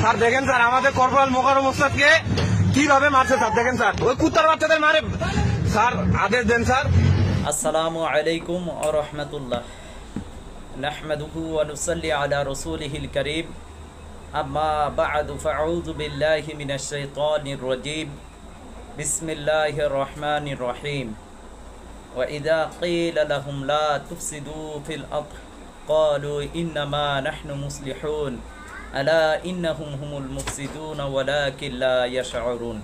Sir দেখেন sir আমাদের corporal Mokarram ওস্তাদকে কিভাবে মারছে স্যার, দেখেন স্যার ওই কুত্তার বাচ্চাদের মারে। স্যার আদেশ দেন স্যার। আসসালামু আলাইকুম ওয়া রাহমাতুল্লাহ। নাহমাদুহু ওয়া নুসাল্লি আলা রাসূলিহিল কারীম। আম্মা বা'দু ফাআউযু বিল্লাহি মিনাশ শাইতানির রাজীম। বিসমিল্লাহির রহমানির রহিম। ওয়া ইযা ক্বিলা লাহুম লা তুফসিদু ফিল আরদ ক্বালু ইন্নামা নাহনু মুসলিহুন আলা ইন্নাহুম হুমুল মুফসিদুন ওয়ালাকিন লা ইয়াশউরুন।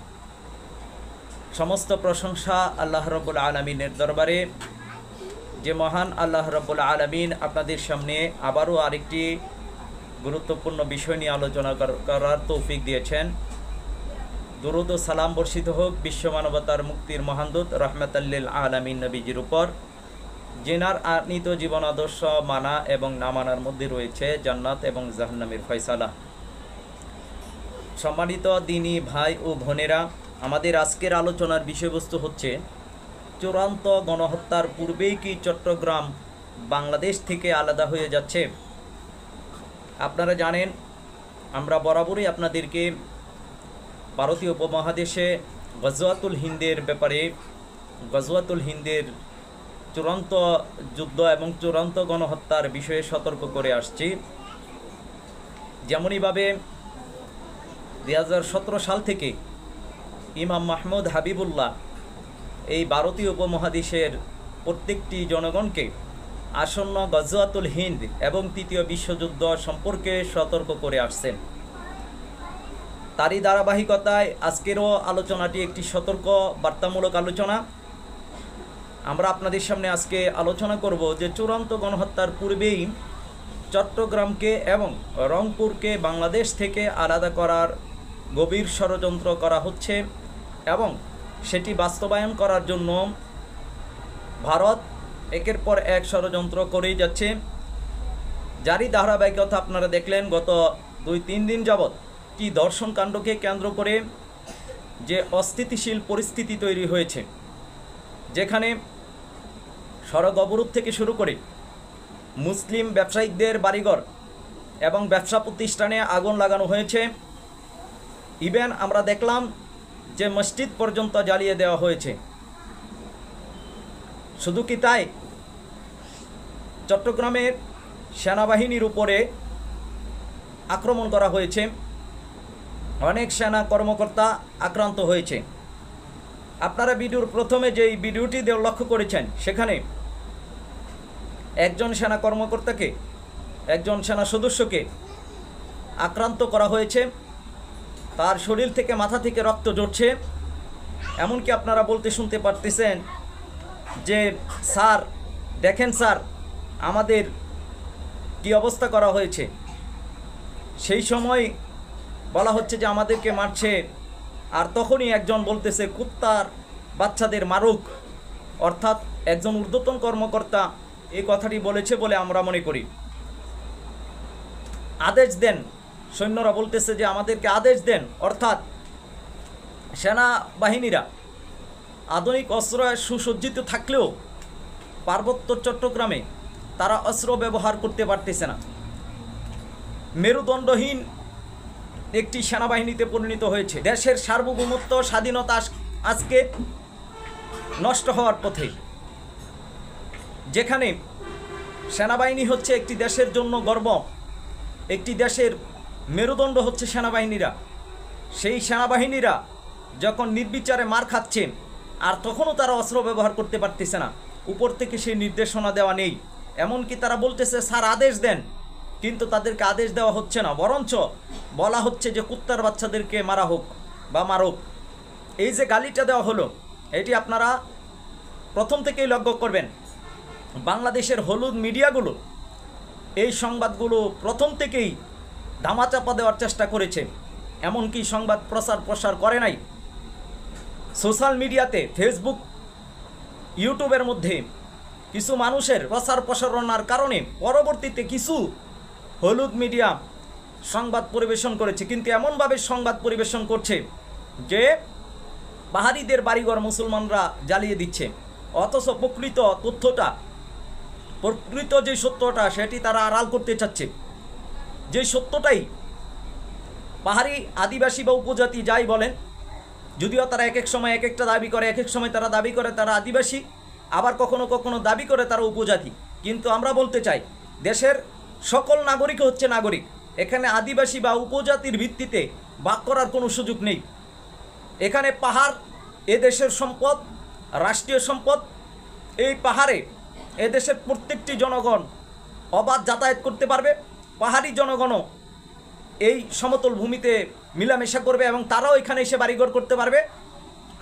সমস্ত প্রশংসা আল্লাহ রাব্বুল আলামিনের দরবারে, যে মহান আল্লাহ রাব্বুল আলামিন আপনাদের সামনে আবারও আরেকটি গুরুত্বপূর্ণ বিষয় নিয়ে আলোচনা করার তৌফিক দিয়েছেন। দুরূদ ও সালাম বর্ষিত হোক বিশ্ব মানবতার মুক্তির মহান দূত রাহমাতাল লিল আলামিন নবীজির উপর, যিনার আনিত জীবন আদর্শ মানা এবং না মানার মধ্যে রয়েছে জান্নাত এবং জাহান্নামের ফয়সালা। সম্মানিত দিনী ভাই ও বোনেরা, আমাদের আজকের আলোচনার বিষয়বস্তু হচ্ছে চূড়ান্ত গণহত্যার পূর্বেই কি চট্টগ্রাম বাংলাদেশ থেকে আলাদা হয়ে যাচ্ছে? আপনারা জানেন, আমরা বরাবরই আপনাদেরকে ভারতীয় উপমহাদেশে গজওয়াতুল হিন্দের ব্যাপারে, গজওয়াতুল হিন্দের চূড়ান্ত যুদ্ধ এবং চূড়ান্ত গণহত্যার বিষয়ে সতর্ক করে আসছি। যেমনইভাবে 2017 সাল থেকে ইমাম মাহমুদ হাবিবুল্লাহ এই ভারতীয় উপমহাদেশের প্রত্যেকটি জনগণকে আসন্ন গজওয়াতুল হিন্দ এবং তৃতীয় বিশ্বযুদ্ধ সম্পর্কে সতর্ক করে আসছেন। তারই ধারাবাহিকতায় আজকেরও আলোচনাটি একটি সতর্ক বার্তামূলক আলোচনা। আমরা আপনাদের সামনে আজকে আলোচনা করব যে চূড়ান্ত গণহত্যার পূর্বেই চট্টগ্রামকে এবং রংপুরকে বাংলাদেশ থেকে আলাদা করার গভীর ষড়যন্ত্র করা হচ্ছে এবং সেটি বাস্তবায়ন করার জন্য ভারত একের পর এক ষড়যন্ত্র করেই যাচ্ছে। যারই ধারাবাহিকতা আপনারা দেখলেন গত 2-3 দিন যাবৎ কি দর্শন কাণ্ডকে কেন্দ্র করে যে অস্থিতিশীল পরিস্থিতি তৈরি হয়েছে, যেখানে সড়ক অবরোধ থেকে শুরু করে মুসলিম ব্যবসায়িকদের বাড়িঘর এবং ব্যবসা প্রতিষ্ঠানে আগুন লাগানো হয়েছে। ইভেন আমরা দেখলাম যে মসজিদ পর্যন্ত জ্বালিয়ে দেওয়া হয়েছে। শুধু কি তাই, চট্টগ্রামের সেনাবাহিনীর উপরে আক্রমণ করা হয়েছে, অনেক সেনা কর্মকর্তা আক্রান্ত হয়েছে। আপনারা ভিডিওর প্রথমে যেই ভিডিওটি লক্ষ্য করেছেন, সেখানে একজন সেনা কর্মকর্তাকে, একজন সেনা সদস্যকে আক্রান্ত করা হয়েছে। তার শরীর থেকে, মাথা থেকে রক্ত ঝরছে। এমনকি আপনারা বলতে শুনতে পারতেছেন যে স্যার দেখেন স্যার আমাদের কি অবস্থা করা হয়েছে। সেই সময় বলা হচ্ছে যে আমাদেরকে মারছে, আর তখনই একজন বলতেছে কুত্তার বাচ্চাদের মারুক। অর্থাৎ একজন ঊর্ধ্বতন কর্মকর্তা এই কথাটি বলেছে বলে আমরা মনে করি। আদেশ দেন, সৈন্যরা বলতেছে যে আমাদেরকে আদেশ দেন। অর্থাৎ সেনাবাহিনীরা আধুনিক অস্ত্র সুসজ্জিত থাকলেও পার্বত্য চট্টগ্রামে তারা অস্ত্র ব্যবহার করতে পারতেছে না। মেরুদণ্ডহীন একটি সেনাবাহিনীতে পরিণত হয়েছে। দেশের সার্বভৌমত্ব, স্বাধীনতা আজকে নষ্ট হওয়ার পথে। যেখানে সেনাবাহিনী হচ্ছে একটি দেশের জন্য গর্ব, একটি দেশের মেরুদণ্ড হচ্ছে সেনাবাহিনীরা। সেই সেনাবাহিনীরা যখন নির্বিচারে মার খাচ্ছে, আর তখনও তারা অস্ত্র ব্যবহার করতে পারতেছে না, উপর থেকে সেই নির্দেশনা দেওয়া নেই। এমনকি তারা বলতেছে স্যার আদেশ দেন, কিন্তু তাদেরকে আদেশ দেওয়া হচ্ছে না, বরঞ্চ বলা হচ্ছে যে কুত্তার বাচ্চাদেরকে মারা হোক বা মারুক। এই যে গালিটা দেওয়া হলো, এটি আপনারা প্রথম থেকেই লক্ষ্য করবেন। বাংলাদেশের হলুদ মিডিয়াগুলো এই সংবাদগুলো প্রথম থেকেই ধামাচাপা দেওয়ার চেষ্টা করেছে। এমনকি সংবাদ প্রসার করে নাই। সোশ্যাল মিডিয়াতে, ফেসবুক, ইউটিউবের মধ্যে কিছু মানুষের প্রসারণার কারণে পরবর্তীতে কিছু হলুদ মিডিয়া সংবাদ পরিবেশন করেছে, কিন্তু এমনভাবে সংবাদ পরিবেশন করছে যে পাহাড়িদের বাড়িঘর মুসলমানরা জ্বালিয়ে দিচ্ছে। অথচ প্রকৃত যে সত্যটা সেটি তারা আড়াল করতে চাচ্ছে। যে সত্যটাই পাহাড়ি আদিবাসী বা উপজাতি যাই বলেন, যদিও তারা এক এক সময় এক একটা দাবি করে, এক এক সময় তারা দাবি করে তারা আদিবাসী, আবার কখনো কখনো দাবি করে তারা উপজাতি। কিন্তু আমরা বলতে চাই দেশের সকল নাগরিক হচ্ছে নাগরিক, এখানে আদিবাসী বা উপজাতির ভিত্তিতে ভাগ করার কোনো সুযোগ নেই। এখানে পাহাড় এদেশের সম্পদ, রাষ্ট্রীয় সম্পদ। এই পাহাড়ে এদেশের প্রত্যেকটি জনগণ অবাধ যাতায়াত করতে পারবে, পাহাড়ি জনগণও এই সমতল ভূমিতে মিলামেশা করবে এবং তারাও এখানে এসে বাড়িঘর করতে পারবে।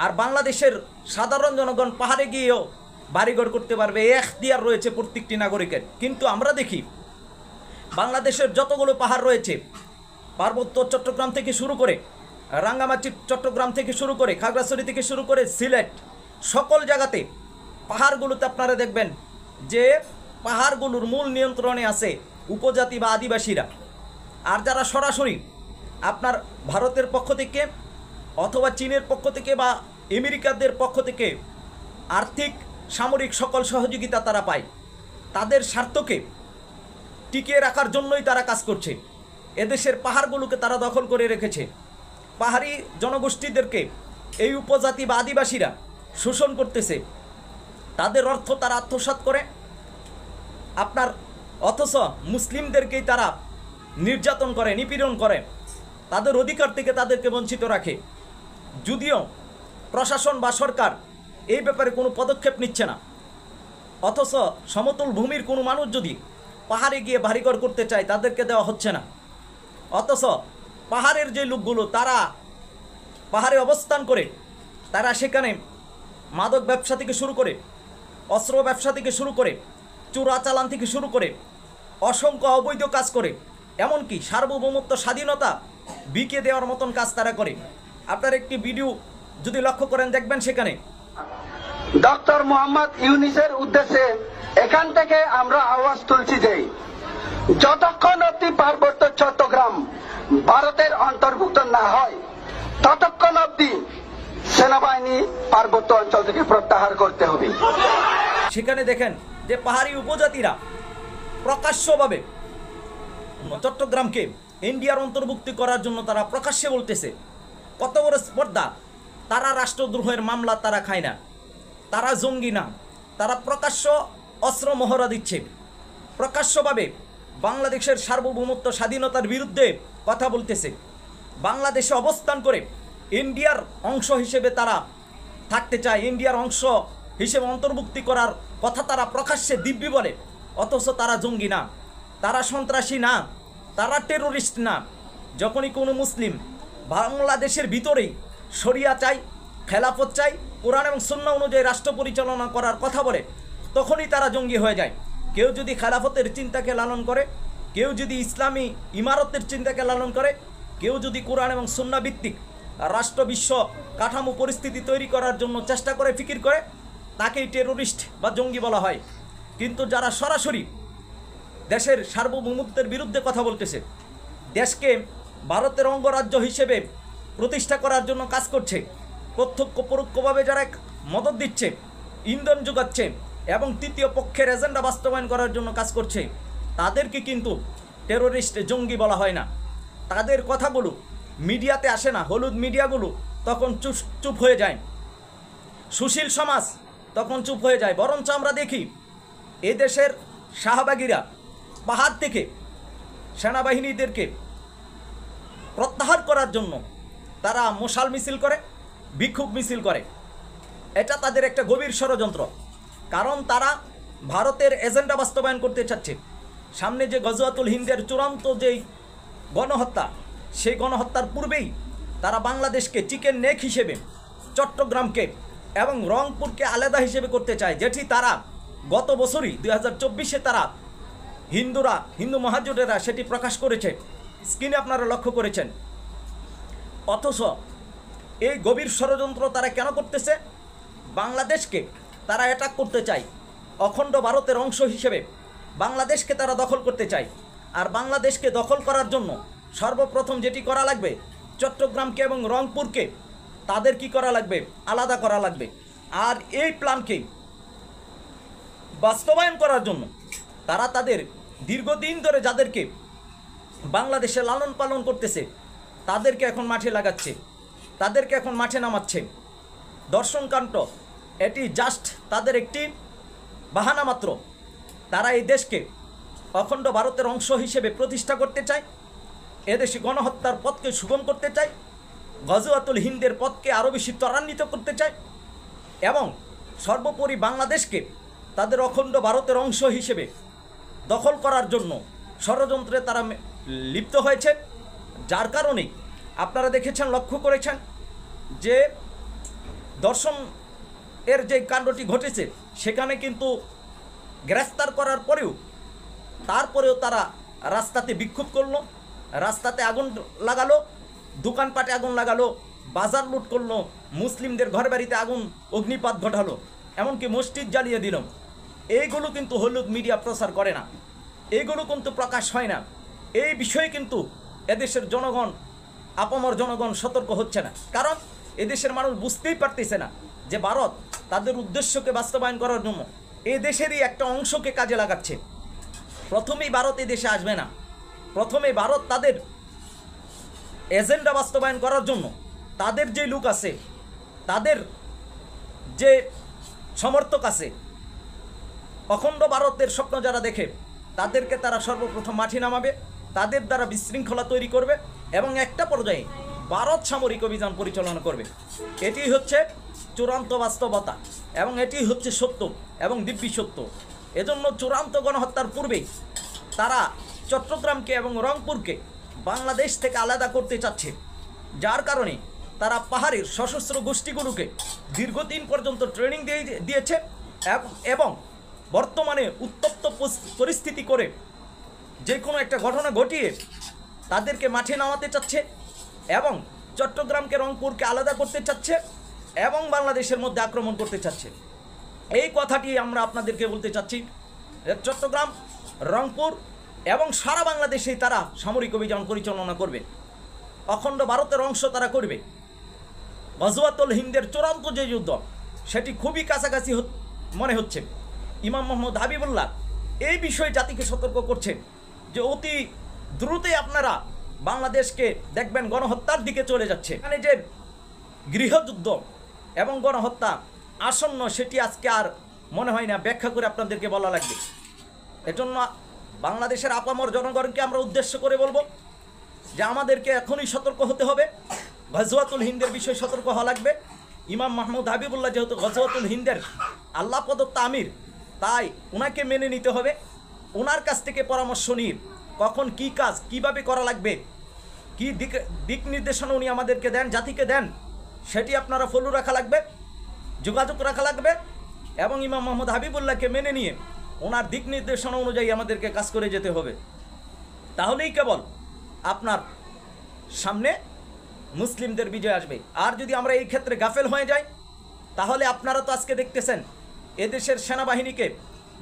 আর বাংলাদেশের সাধারণ জনগণ পাহাড়ে গিয়েও বাড়িঘর করতে পারবে, এই এখতিয়ার রয়েছে প্রত্যেকটি নাগরিকের। কিন্তু আমরা দেখি বাংলাদেশের যতগুলো পাহাড় রয়েছে, পার্বত্য চট্টগ্রাম থেকে শুরু করে, রাঙ্গামাটি চট্টগ্রাম থেকে শুরু করে, খাগড়াছড়ি থেকে শুরু করে সিলেট, সকল জায়গাতে পাহাড়গুলোতে আপনারা দেখবেন যে পাহাড়গুলোর মূল নিয়ন্ত্রণে আছে উপজাতি বা আদিবাসীরা। আর যারা সরাসরি আপনার ভারতের পক্ষ থেকে অথবা চীনের পক্ষ থেকে বা আমেরিকাদের পক্ষ থেকে আর্থিক সামরিক সকল সহযোগিতা তারা পায়, তাদের স্বার্থকে টিকিয়ে রাখার জন্যই তারা কাজ করছে। এদেশের পাহাড়গুলোকে তারা দখল করে রেখেছে। পাহাড়ি জনগোষ্ঠীদেরকে এই উপজাতি বা আদিবাসীরা শোষণ করতেছে, তাদের অর্থ তারা আত্মসাৎ করে আপনার, অথচ মুসলিমদেরকেই তারা নির্যাতন করে, নিপীড়ন করে, তাদের অধিকার থেকে তাদেরকে বঞ্চিত রাখে। যদিও প্রশাসন বা সরকার এই ব্যাপারে কোনো পদক্ষেপ নিচ্ছে না, অথচ সমতল ভূমির কোনো মানুষ যদি পাহাড়ে গিয়ে বাড়িঘর করতে চায় তাদেরকে দেওয়া হচ্ছে না। অথচ পাহাড়ের যে লোকগুলো তারা পাহাড়ে অবস্থান করে তারা সেখানে মাদক ব্যবসা থেকে শুরু করে, অস্ত্র ব্যবসা থেকে শুরু করে, চোরাচালান থেকে শুরু করে অসংখ্য অবৈধ কাজ করে, এমনকি সার্বভৌমত্ব স্বাধীনতা বিকে দেওয়ার মতন কাজ তারা করে। আপনার একটি ভিডিও যদি লক্ষ্য করেন দেখবেন সেখানে ডক্টর মোহাম্মদ ইউনূসের উদ্দেশ্যে এখান থেকে আমরা আওয়াজ তুলছি যে যতক্ষণ অব্দি পার্বত্য চট্টগ্রাম ভারতের অন্তর্ভুক্ত না হয় ততক্ষণ অব্দি সেনাবাহিনী পার্বত্য অঞ্চল থেকে প্রত্যাহার করতে হবে। সেখানে দেখেন যে পাহাড়ি উপজাতিরা প্রকাশ্যভাবে চট্টগ্রামকে ইন্ডিয়ার অন্তর্ভুক্তি করার জন্য তারা প্রকাশ্যে বলতেছে। কত বড় স্পর্ধা! তারা রাষ্ট্রদ্রোহের মামলা তারা খায় না, তারা জঙ্গি না, তারা প্রকাশ্য অস্ত্র মহড়া দিচ্ছে, প্রকাশ্যভাবে বাংলাদেশের সার্বভৌমত্ব স্বাধীনতার বিরুদ্ধে কথা বলতেছে। বাংলাদেশে অবস্থান করে ইন্ডিয়ার অংশ হিসেবে তারা থাকতে চায়, ইন্ডিয়ার অংশ হিসেবে অন্তর্ভুক্তি করার কথা তারা প্রকাশ্যে দিব্যি বলে, অথচ তারা জঙ্গি না, তারা সন্ত্রাসী না, তারা টেরোরিস্ট না। যখনই কোনো মুসলিম বাংলাদেশের ভিতরেই শরিয়া চাই, খেলাফত চাই, কোরআন এবং সুন্নাহ অনুযায়ী রাষ্ট্র পরিচালনা করার কথা বলে, তখনই তারা জঙ্গি হয়ে যায়। কেউ যদি খেলাফতের চিন্তাকে লালন করে, কেউ যদি ইসলামী ইমারতের চিন্তাকে লালন করে, কেউ যদি কোরআন এবং সুন্নাহ ভিত্তিক রাষ্ট্র বিশ্ব কাঠামো পরিস্থিতি তৈরি করার জন্য চেষ্টা করে, ফিকির করে, তাকেই টেরোরিস্ট বা জঙ্গি বলা হয়। কিন্তু যারা সরাসরি দেশের সার্বভৌমত্বের বিরুদ্ধে কথা বলতেছে, দেশকে ভারতের অঙ্গরাজ্য হিসেবে প্রতিষ্ঠা করার জন্য কাজ করছে, প্রত্যক্ষ পরোক্ষভাবে যারা মদত দিচ্ছে, ইন্ধন যোগাচ্ছে এবং তৃতীয় পক্ষের এজেন্ডা বাস্তবায়ন করার জন্য কাজ করছে, তাদেরকে কিন্তু টেরোরিস্ট জঙ্গি বলা হয় না। তাদের কথাগুলো মিডিয়াতে আসে না, হলুদ মিডিয়াগুলো তখন চুপ হয়ে যায়, সুশীল সমাজ তখন চুপ হয়ে যায়। বরঞ্চ আমরা দেখি এদেশের শাহবাগীরা পাহাড় থেকে সেনাবাহিনীদেরকে প্রত্যাহার করার জন্য তারা মশাল মিছিল করে, বিক্ষোভ মিছিল করে। এটা তাদের একটা গভীর ষড়যন্ত্র, কারণ তারা ভারতের এজেন্ডা বাস্তবায়ন করতে চাচ্ছে। সামনে যে গজওয়াতুল হিন্দের চূড়ান্ত যেই গণহত্যা, সেই গণহত্যার পূর্বেই তারা বাংলাদেশকে চিকেন নেক হিসেবে, চট্টগ্রামকে এবং রংপুরকে আলাদা হিসেবে করতে চায়, যেটি তারা গত বছরই 2024-এ তারা হিন্দু মহাজোটেরা সেটি প্রকাশ করেছে, স্ক্রিনে আপনারা লক্ষ্য করেছেন। অথচ এই গভীর ষড়যন্ত্র তারা কেন করতেছে? বাংলাদেশকে তারা অ্যাটাক করতে চায়, অখণ্ড ভারতের অংশ হিসেবে বাংলাদেশকে তারা দখল করতে চায়। আর বাংলাদেশকে দখল করার জন্য সর্বপ্রথম যেটি করা লাগবে, চট্টগ্রামকে এবং রংপুরকে তাদের কি করা লাগবে? আলাদা করা লাগবে। আর এই প্ল্যানকে বাস্তবায়ন করার জন্য তারা তাদের দীর্ঘদিন ধরে যাদেরকে বাংলাদেশে লালন পালন করতেছে, তাদেরকে এখন মাঠে লাগাচ্ছে, তাদেরকে এখন মাঠে নামাচ্ছে। দর্শনকাণ্ড এটি জাস্ট তাদের একটি বাহানা মাত্র। তারা এই দেশকে অখণ্ড ভারতের অংশ হিসেবে প্রতিষ্ঠা করতে চায়, এদেশে গণহত্যার পথকে সুগম করতে চায়, গজওয়াতুল হিন্দের পথকে আরও বেশি ত্বরান্বিত করতে চায় এবং সর্বোপরি বাংলাদেশকে তাদের অখণ্ড ভারতের অংশ হিসেবে দখল করার জন্য ষড়যন্ত্রে তারা লিপ্ত হয়েছে। যার কারণে আপনারা দেখেছেন, লক্ষ্য করেছেন যে দর্শন এর যে কাণ্ডটি ঘটেছে সেখানে কিন্তু গ্রেফতার করার পরেও তারপরেও তারা রাস্তাতে বিক্ষোভ করলো, রাস্তাতে আগুন লাগালো, দোকানপাটে আগুন লাগালো, বাজার লুট করলো, মুসলিমদের ঘর বাড়িতে আগুন অগ্নিপাত ঘটালো, এমনকি মসজিদ জ্বালিয়ে দিল। এইগুলো কিন্তু হলুদ মিডিয়া প্রচার করে না, এইগুলো কিন্তু প্রকাশ হয় না। এই বিষয়ে কিন্তু এদেশের জনগণ, আপামর জনগণ সতর্ক হচ্ছে না, কারণ এদেশের মানুষ বুঝতেই পারতেছে না যে ভারত তাদের উদ্দেশ্যকে বাস্তবায়ন করার জন্য এই দেশেরই একটা অংশকে কাজে লাগাচ্ছে। প্রথমেই ভারত এই দেশে আসবে না, প্রথমে ভারত তাদের এজেন্ডা বাস্তবায়ন করার জন্য তাদের যে লোক আছে, তাদের যে সমর্থক আছে, অখণ্ড ভারতের স্বপ্ন যারা দেখে তাদেরকে তারা সর্বপ্রথম মাঠে নামাবে, তাদের দ্বারা বিশৃঙ্খলা তৈরি করবে এবং একটা পর্যায়ে ভারত সামরিক অভিযান পরিচালনা করবে। এটি হচ্ছে চূড়ান্ত বাস্তবতা এবং এটি হচ্ছে সত্য এবং দিব্যি সত্য। এজন্য চূড়ান্ত গণহত্যার পূর্বেই তারা চট্টগ্রামকে এবং রংপুরকে বাংলাদেশ থেকে আলাদা করতে চাচ্ছে, যার কারণে তারা পাহাড়ের সশস্ত্র গোষ্ঠীগুলোকে দীর্ঘদিন পর্যন্ত ট্রেনিং দিয়েছে এবং বর্তমানে উত্তপ্ত পরিস্থিতি করে যে কোনো একটা ঘটনা ঘটিয়ে তাদেরকে মাঠে নামাতে চাচ্ছে এবং চট্টগ্রামকে রংপুরকে আলাদা করতে চাচ্ছে এবং বাংলাদেশের মধ্যে আক্রমণ করতে চাচ্ছে। এই কথাটি আমরা আপনাদেরকে বলতে চাচ্ছি, চট্টগ্রাম, রংপুর এবং সারা বাংলাদেশেই তারা সামরিক অভিযান পরিচালনা করবে, অখণ্ড ভারতের অংশ তারা করবে। গজওয়াতুল হিন্দের চূড়ান্ত যে যুদ্ধ সেটি খুবই কাছাকাছি মনে হচ্ছে। ইমাম মোহাম্মদ হাবিবুল্লাহ এই বিষয়ে জাতিকে সতর্ক করছেন যে অতি দ্রুতই আপনারা বাংলাদেশকে দেখবেন গণহত্যার দিকে চলে যাচ্ছে। এখানে যে গৃহযুদ্ধ এবং গণহত্যা আসন্ন সেটি আজকে আর মনে হয় না ব্যাখ্যা করে আপনাদেরকে বলা লাগবে। এজন্য বাংলাদেশের আপামর জনগণকে আমরা উদ্দেশ্য করে বলবো যে আমাদেরকে এখনই সতর্ক হতে হবে, গজওয়াতুল হিন্দের বিষয়ে সতর্ক হওয়া লাগবে। ইমাম মাহমুদ হাবিবুল্লাহ যেহেতু গজওয়াতুল হিন্দের আল্লাহ প্রদত্ত আমির, তাই ওনাকে মেনে নিতে হবে, ওনার কাছ থেকে পরামর্শ নিয়ে কখন কি কাজ কিভাবে করা লাগবে, কি দিক নির্দেশনা উনি আমাদেরকে দেন, জাতিকে দেন, সেটি আপনারা ফলো রাখা লাগবে, যোগাযোগ রাখা লাগবে এবং ইমাম মোহাম্মদ হাবিবুল্লাহকে মেনে নিয়ে ওনার দিক নির্দেশনা অনুযায়ী আমাদেরকে কাজ করে যেতে হবে। তাহলেই কেবল আপনার সামনে মুসলিমদের বিজয় আসবে। আর যদি আমরা এই ক্ষেত্রে গাফেল হয়ে যাই তাহলে আপনারা তো আজকে দেখতেছেন এদেশের সেনাবাহিনীকে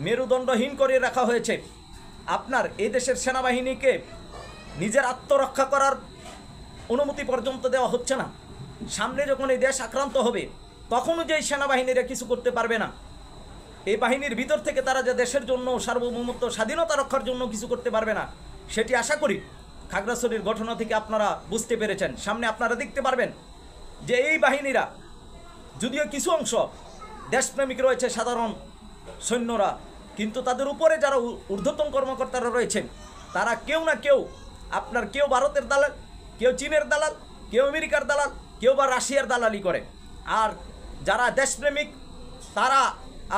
মেরুদণ্ডহীন করে রাখা হয়েছে। আপনার এই দেশের সেনাবাহিনীকে নিজের আত্মরক্ষা করার অনুমতি পর্যন্ত দেওয়া হচ্ছে না। সামনে যখন এই দেশ আক্রান্ত হবে তখনও যে সেনাবাহিনীরা কিছু করতে পারবে না, এই বাহিনীর ভিতর থেকে তারা যে দেশের জন্য সার্বভৌমত্ব স্বাধীনতা রক্ষার জন্য কিছু করতে পারবে না, সেটি আশা করি খাগড়াছড়ির ঘটনা থেকে আপনারা বুঝতে পেরেছেন। সামনে আপনারা দেখতে পারবেন যে এই বাহিনীরা, যদিও কিছু অংশ দেশপ্রেমিক রয়েছে সাধারণ সৈন্যরা, কিন্তু তাদের উপরে যারা ঊর্ধ্বতন কর্মকর্তারা রয়েছেন তারা কেউ না কেউ, আপনার কেউ ভারতের দালাল, কেউ চীনের দালাল, কেউ আমেরিকার দালাল, কেউ বা রাশিয়ার দালালি করে। আর যারা দেশপ্রেমিক তারা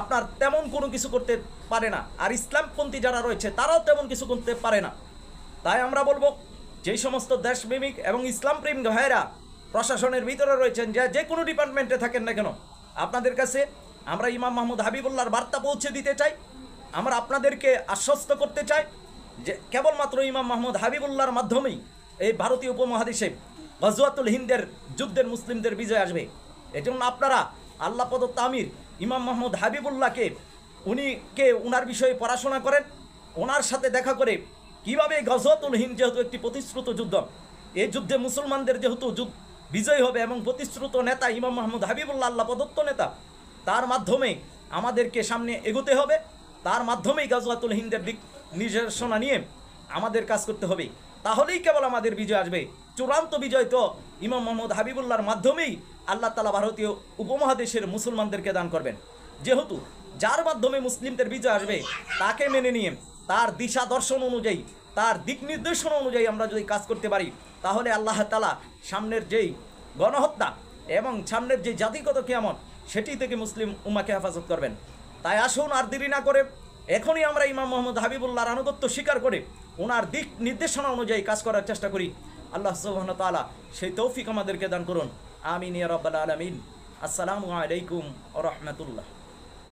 আপনার তেমন কোনো কিছু করতে পারে না, আর ইসলামপন্থী যারা রয়েছে তারাও তেমন কিছু করতে পারে না। তাই আমরা বলবো যেই সমস্ত দেশপ্রেমিক এবং ইসলামপ্রেমিক ভাইয়েরা প্রশাসনের ভিতরে রয়েছেন, যে কোনো ডিপার্টমেন্টে থাকেন না কেন, আপনাদের কাছে আমরা ইমাম মাহমুদ হাবিবুল্লাহর বার্তা পৌঁছে দিতে চাই। আমরা আপনাদেরকে আশ্বস্ত করতে চাই যে কেবলমাত্র ইমাম মাহমুদ হাবিবুল্লাহর মাধ্যমেই এই ভারতীয় উপমহাদেশে গজওয়াতুল হিন্দের যুদ্ধের মুসলিমদের বিজয় আসবে। এজন্য আপনারা আল্লাহ প্রদত্ত আমির ইমাম মাহমুদ হাবিবুল্লাহকে ওনার বিষয়ে পড়াশোনা করেন, ওনার সাথে দেখা করে কীভাবে গজওয়াতুল হিন্দ যেহেতু একটি প্রতিশ্রুত যুদ্ধ, এই যুদ্ধে মুসলমানদের যেহেতু বিজয় হবে এবং প্রতিশ্রুত নেতা ইমাম মাহমুদ হাবিবুল্লাহ আল্লাহ প্রদত্ত নেতা, তার মাধ্যমে আমাদেরকে সামনে এগোতে হবে, তার মাধ্যমেই গজওয়াতুল হিন্দের দিক নির্দেশনা নিয়ে আমাদের কাজ করতে হবে। তাহলেই কেবল আমাদের বিজয় আসবে। চূড়ান্ত বিজয় তো ইমাম মোহাম্মদ হাবিবুল্লাহর মাধ্যমেই আল্লাহ তাআলা ভারতীয় উপমহাদেশের মুসলমানদেরকে দান করবেন। যেহেতু যার মাধ্যমে মুসলিমদের বিজয় আসবে তাকে মেনে নিয়ে তার দিশা দর্শন অনুযায়ী, তার দিক নির্দেশনা অনুযায়ী আমরা যদি কাজ করতে পারি, তাহলে আল্লাহ তাআলা সামনের যেই গণহত্যা এবং সামনের যে জাতিগত কিয়ামত সেটি থেকে মুসলিম উম্মাহকে হেফাজত করবেন। তাই আসুন আর দেরি না করে এখনই আমরা ইমাম মোহাম্মদ হাবিবুল্লাহর আনুগত্য স্বীকার করে ওনার দিক নির্দেশনা অনুযায়ী কাজ করার চেষ্টা করি। আল্লাহ সুবহানাহু ওয়া তাআলা সেই তৌফিক আমাদেরকে দান করুন। আমিন ইয়া রাব্বাল আলামিন। আসসালামু আলাইকুম ওয়া রাহমাতুল্লাহ।